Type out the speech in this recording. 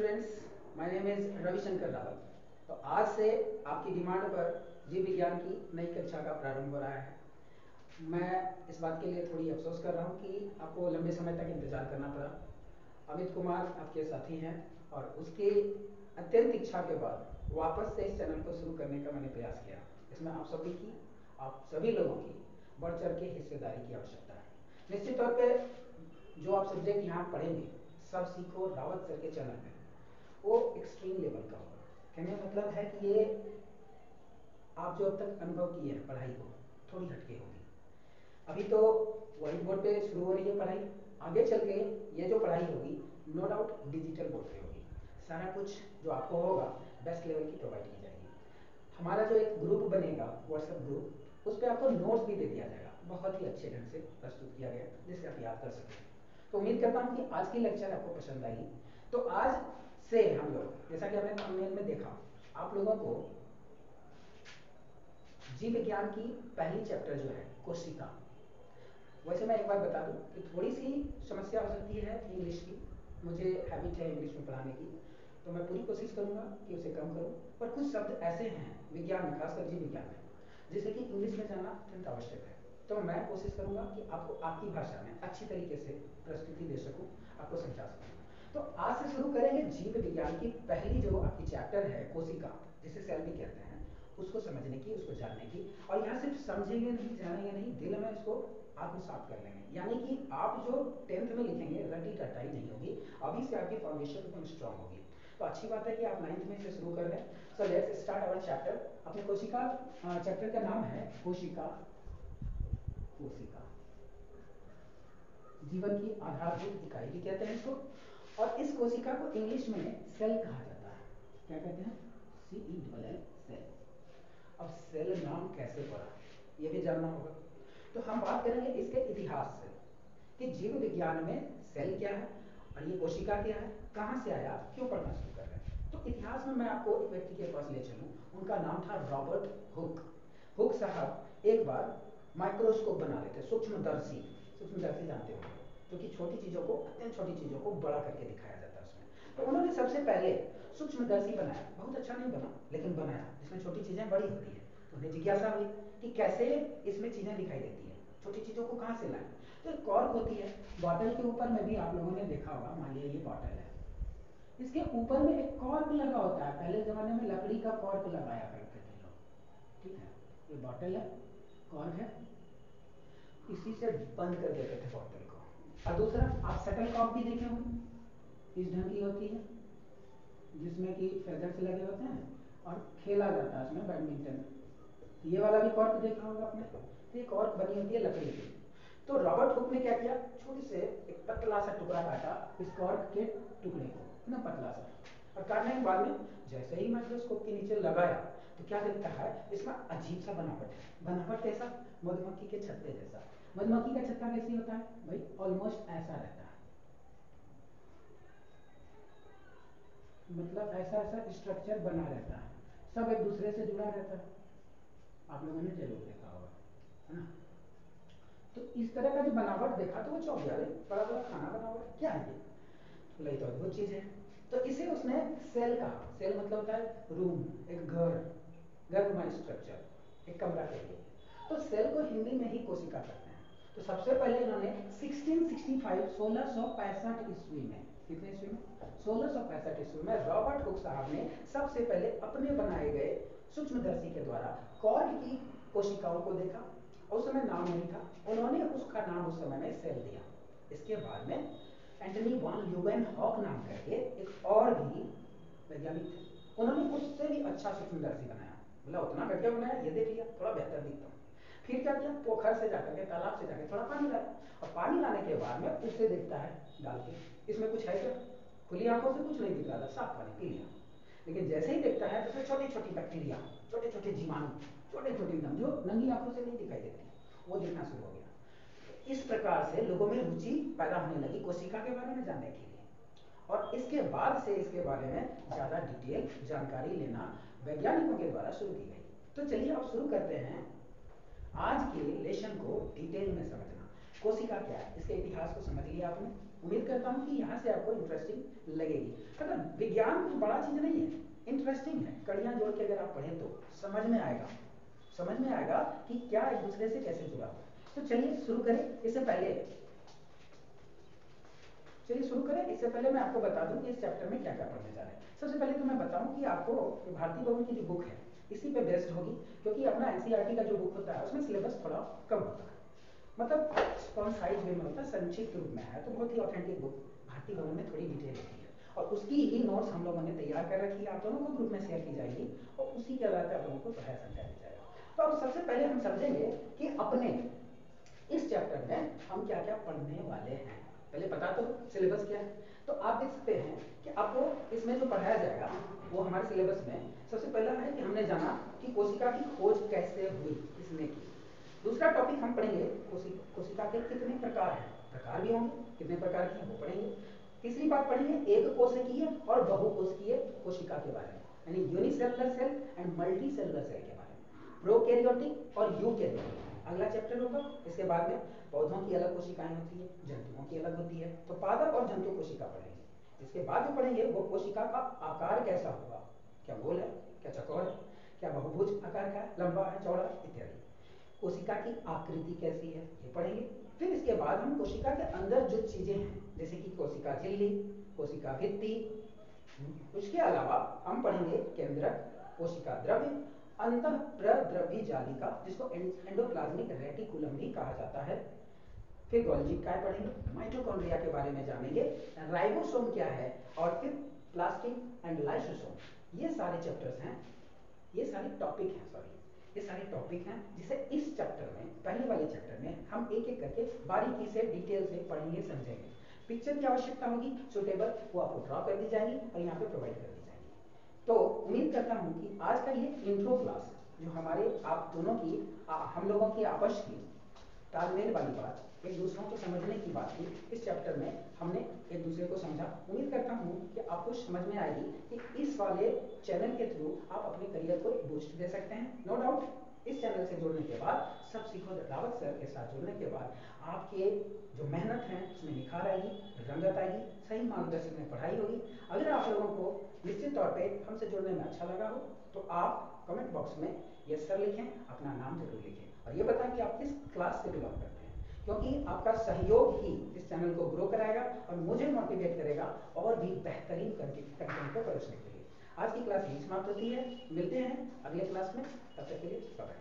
Students, my name is Ravishankar Rawat. तो आज से आपकी डिमांड पर जीव विज्ञान की नई कक्षा का प्रारंभ हो रहा है। मैं इस बात के लिए थोड़ी अफसोस कर रहा हूँ कि आपको लंबे समय तक इंतजार करना पड़ा। अमित कुमार आपके साथी हैं और उसकी अत्यंत इच्छा के बाद वापस से इस चैनल को शुरू करने का मैंने प्रयास किया। इसमें आप सभी लोगों की बढ़ चढ़ के हिस्सेदारी की आवश्यकता है। निश्चित तौर पे जो आप सब्जेक्ट यहाँ पढ़ेंगे सब सीखो रावत सर के चैनल में, वो एक्सट्रीम लेवल का होगा। कहने का मतलब है कि ये आप जो अब तक अनुभव किए हैं पढ़ाई को थोड़ी हटके होगी। अभी तो व्हाइट बोर्ड पे शुरू हो रही है पढ़ाई, आगे चल के ये जो पढ़ाई होगी नो डाउट डिजिटल बोर्ड पे होगी। सारा कुछ जो आपको होगा बेस्ट लेवल की प्रोवाइड की जाएगी। हमारा जो एक ग्रुप बनेगा व्हाट्सएप ग्रुप, उस पर आपको नोट्स भी दे दिया जाएगा, बहुत ही अच्छे ढंग से प्रस्तुत किया गया जिससे आप याद कर सकें। तो उम्मीद करता हूँ कि आज की लेक्चर आपको पसंद आई। तो आज से हम लोग, जैसा कि हमने थंबनेल में देखा, आप लोगों को जीव विज्ञान की पहली चैप्टर जो है कोशिका। वैसे मैं एक बात बता दूं कि थोड़ी सी समस्या हो सकती है इंग्लिश की, मुझे हैबिट है इंग्लिश में पढ़ाने की, तो मैं पूरी कोशिश करूंगा कि उसे कम करूं। पर कुछ शब्द ऐसे हैं विज्ञान में, खासकर जीव विज्ञान में, जिसे कि इंग्लिश में जानना अत्यंत आवश्यक है। तो मैं कोशिश करूंगा कि आपको आपकी भाषा में अच्छी तरीके से प्रस्तुति दे सकूं, आपको समझा सकूं। तो आज से शुरू करेंगे जीव विज्ञान की पहली जो आपकी चैप्टर है कोशिका, जिसे सेल भी कहते हैं, उसको समझने की, उसको जानने की। और यहाँ सिर्फ समझेंगे नहीं, जानेंगे नहीं, दिल में इसको आत्मसात कर लेंगे। यानी कि आप जो 10th में लिखेंगे रटी रटाई नहीं होगी, अभी से आपकी फाउंडेशन एकदम स्ट्रांग होगी। तो अच्छी बात है कि आप 9th में से शुरू कर रहे हैं। So let's start our chapter. अपने कोशिका चैप्टर का नाम है कोशिका। कोशिका जीवन की आधारभूत इकाई भी कहते हैं इसको। और इस कोशिका को इंग्लिश में सेल कहा जाता है। क्या कहते हैं? CELL, cell. अब सेल नाम कैसे पड़ा ये भी जानना होगा। तो हम बात करेंगे इसके इतिहास से कि जीव विज्ञान में सेल क्या है और ये कोशिका क्या है, कहां से आया, क्यों पढ़ना शुरू कर रहे हैं। तो इतिहास में मैं आपको एक व्यक्ति के पास ले चलूं, उनका नाम था रॉबर्ट हुक। हुक साहब एक बार माइक्रोस्कोप बना रहे थे, सूक्ष्मदर्शी। सूक्ष्मदर्शी जानते होंगे, जो कि छोटी चीजों को, अत्यंत छोटी चीजों को बड़ा करके दिखाया जाता है उसमें। तो उन्होंने सबसे पहले सूक्ष्मदर्शी बनाया, बहुत अच्छा नहीं बना लेकिन बनाया, जिसमें छोटी चीजें बड़ी होती है। तो उन्हें जिज्ञासा हुई कि कैसे इसमें चीजें दिखाई देती है, छोटी चीजों को कहां से लाएं। तो एक कॉर्क होती है बॉटल के ऊपर में भी, आप लोगों ने देखा होगा, मान लिया ये बॉटल है, इसके ऊपर में एक कॉर्क लगा होता है। पहले जमाने में लकड़ी का कॉर्क लगाया करते थे लोग, ठीक है। ये बॉटल है, कॉर्क है, इसी से बंद कर देते थे बॉटल को। और दूसरा आप शटल कॉक भी देखे होंगे, इस ढंग की होती है, जिसमें कि फेदर्स लगे होते हैं और खेला जाता है उसमें बैडमिंटन। ये वाला भी कॉर्क देखा होगा आपने। तो ये कॉर्क बनी होती है लकड़ी की। तो रॉबर्ट हुक ने क्या किया, छोटे से एक पतला सा टुकड़ा काटा इस कॉर्क के टुकड़े को, ना पतला सा, और काटने के बाद में जैसे ही माइक्रोस्कोप के नीचे लगाया तो क्या दिखता है, इसमें अजीब सा बनावट है। बनावट कैसा? मधुमक्खी के छत्ते जैसा। मधुमक्खी का छत्ता कैसे होता है भाई? ऑलमोस्ट ऐसा रहता है, मतलब ऐसा ऐसा स्ट्रक्चर बना रहता है, सब एक दूसरे से जुड़ा रहता है। आप लोगों ने जरूर देखा होगा, है ना। तो इस तरह का जो बनावट देखा तो वो चौंक गया, बड़ा बड़ा खाना बना हुआ क्या है ये, बोला ये तो अद्भुत चीज है। तो इसे उसने सेल कहा। सेल मतलब होता है रूम, एक घर, घरनुमा स्ट्रक्चर, एक कमरा कह लीजिए। तो सेल को हिंदी में ही कोशिका कहते हैं। तो सबसे पहले इन्होंने 1665 ईस्वी में, कितने ईस्वी में? 1665 ईस्वी में रॉबर्ट हुक साहब ने सबसे पहले अपने बनाए गए सूक्ष्मदर्शी के द्वारा कॉर्क की कोशिकाओं को देखा। उस समय नाम नहीं था, उन्होंने उसका नाम उस समय में सेल दिया। इसके बाद में एंटनी वॉन ल्यूवेनहॉक नाम करके एक और भी वैज्ञानिक थे, उन्होंने उससे भी अच्छा सूक्ष्मदर्शी बनाया। बोला उतना घटिया बनाया, ये देख लिया थोड़ा बेहतर दिखता हूँ। फिर क्या किया, पोखर से जाकर के, तालाब से जाकर थोड़ा पानी लाया, और पानी लाने के बाद में उससे देखता है डाल के, इसमें कुछ है क्या? खुली आंखों से कुछ नहीं दिख रहा था, साफ पानी पी लिया। लेकिन जैसे ही देखता है तो उसमें छोटी छोटी बैक्टीरिया, छोटे छोटे जीवाणु, छोटे छोटे एकदम, जो नंगी आंखों से नहीं दिखाई देती, वो दिखना शुरू हो गया। इस प्रकार से लोगों में रुचि पैदा होने लगी कोशिका के बारे में जानने के लिए, और इसके बाद से इसके बारे में ज्यादा डिटेल जानकारी लेना वैज्ञानिकों के द्वारा शुरू की गई। तो चलिए अब शुरू करते हैं आज के लेसन को डिटेल में समझना। कोशिका क्या है, इसके इतिहास को समझ लिया आपने। उम्मीद करता हूँ कि यहाँ से आपको इंटरेस्टिंग लगेगी। मतलब विज्ञान कुछ बड़ा चीज नहीं है, इंटरेस्टिंग है। कड़ियाँ जोड़ के अगर आप पढ़ें तो समझ में आएगा, समझ में आएगा कि क्या एक दूसरे से कैसे जुड़ा हुआ। तो चलिए शुरू करें। इससे पहले मैं आपको बता दूं कि इस चैप्टर में क्या क्या पढ़ने जा रहे हैं। सबसे पहले तो मैं बताऊं कि आपको भारती भवन की जो बुक है इसी पे बेस्ड होगी, क्योंकि अपना एनसीईआरटी का जो बुक होता है उसमें सिलेबस थोड़ा कम होता है, मतलब कॉन्साइज वे में होता है, संक्षिप्त रूप में है। तो बहुत ही ऑथेंटिक बुक भारती भवन में थोड़ी डिटेल होती है, और उसकी ही नोट्स हम लोगों ने तैयार कर रखी है, आप दोनों को ग्रुप में शेयर की जाएगी और उसी के आधार पर आप लोगों को पढ़ाया समझाया जाएगा। तो अब सबसे पहले हम समझेंगे कि अपने इस चैप्टर में हम क्या क्या पढ़ने वाले हैं। पहले पता तो सिलेबस क्या है। तो आप देख सकते हैं कि आपको इसमें जो पढ़ाया जाएगा वो हमारे सिलेबस में सबसे पहला है कि हमने जाना कि कोशिका की खोज कैसे हुई, किसने की। दूसरा टॉपिक हम पढ़ेंगे कोशिका के कितने प्रकार हैं, प्रकार भी होंगे, कितने प्रकार की हैं वो पढ़ेंगे। तीसरी बात पढ़ेंगे एक कोशिकीय और बहुकोशिकीय कोशिका के बारे में, यानी unicellular cell and multicellular cell के बारे में, प्रोकैरियोटिक और यूकैरियोटिक अगला चैप्टर होगा। इसके बाद में पौधों की अलग कोशिकाएं होती है, जंतुओं की अलग होती है, तो पादप और जंतु कोशिका पढ़ेंगे। इसके बाद जो पढ़ेंगे वो कोशिका का आकार कैसा होगा, क्या गोल है, क्या चौकोर है, क्या बहुभुज आकार का है, लंबा है, चौड़ा इत्यादि। कोशिका की आकृति कैसी है ये पढ़ेंगे। फिर इसके बाद हम कोशिका के अंदर जो चीजें हैं जैसे कि कोशिका झिल्ली, कोशिका भित्ति, उसके अलावा हम पढ़ेंगे केंद्रक, कोशिका द्रव्य, अंतःप्रद्रव्य जालिका जिसको एंडोप्लाज्मिक रेटिकुलम भी कहा जाता है। फिर गोल्जी काय पढ़ेंगे, माइटोकॉन्ड्रिया के बारे में जानेंगे, राइबोसोम क्या है, और फिर प्लास्टिड एंड लाइसोसोम। ये सारे चैप्टर्स हैं, ये सारे टॉपिक हैं, ये सारे टॉपिक हैं जिसे इस चैप्टर में, पहले वाले चैप्टर में हम एक एक करके बारीकी से डिटेल से पढ़ेंगे समझेंगे। पिक्चर की आवश्यकता होगी सुटेबल, वो आपको ड्रॉ कर दी जाएगी और यहाँ पे प्रोवाइड कर दी जाएगी। तो उम्मीद करता हूँ कि आज का ये इंट्रो क्लास जो हमारे आप दोनों की हम लोगों की आपस की तालमेल वाली बात, एक दूसरों को समझने की बात थी, इस चैप्टर में हमने एक दूसरे को समझा। उम्मीद करता हूँ कि आपको समझ में आएगी कि इस वाले चैनल के थ्रू आप अपने करियर को एक बूस्ट दे सकते हैं। नो डाउट इस चैनल से जुड़ने के बाद, सब सीखो रावत सर के साथ जुड़ने के बाद आपके जो मेहनत है उसमें निखार आएगी, रंगत आएगी, सही मार्गदर्शन में पढ़ाई होगी। अगर आप लोगों को निश्चित तौर पर हमसे जुड़ने में अच्छा लगा हो तो आप कमेंट बॉक्स में यस सर लिखें, अपना नाम जरूर लिखें और ये बताएं कि आप किस क्लास से बिलोंग करते हैं, क्योंकि आपका सहयोग ही इस चैनल को ग्रो कराएगा और मुझे मोटिवेट करेगा और भी बेहतरीन कंटेंट को परोसने के लिए। आज की क्लास यही समाप्त होती है, मिलते हैं अगले क्लास में, तब तक के लिए बाय।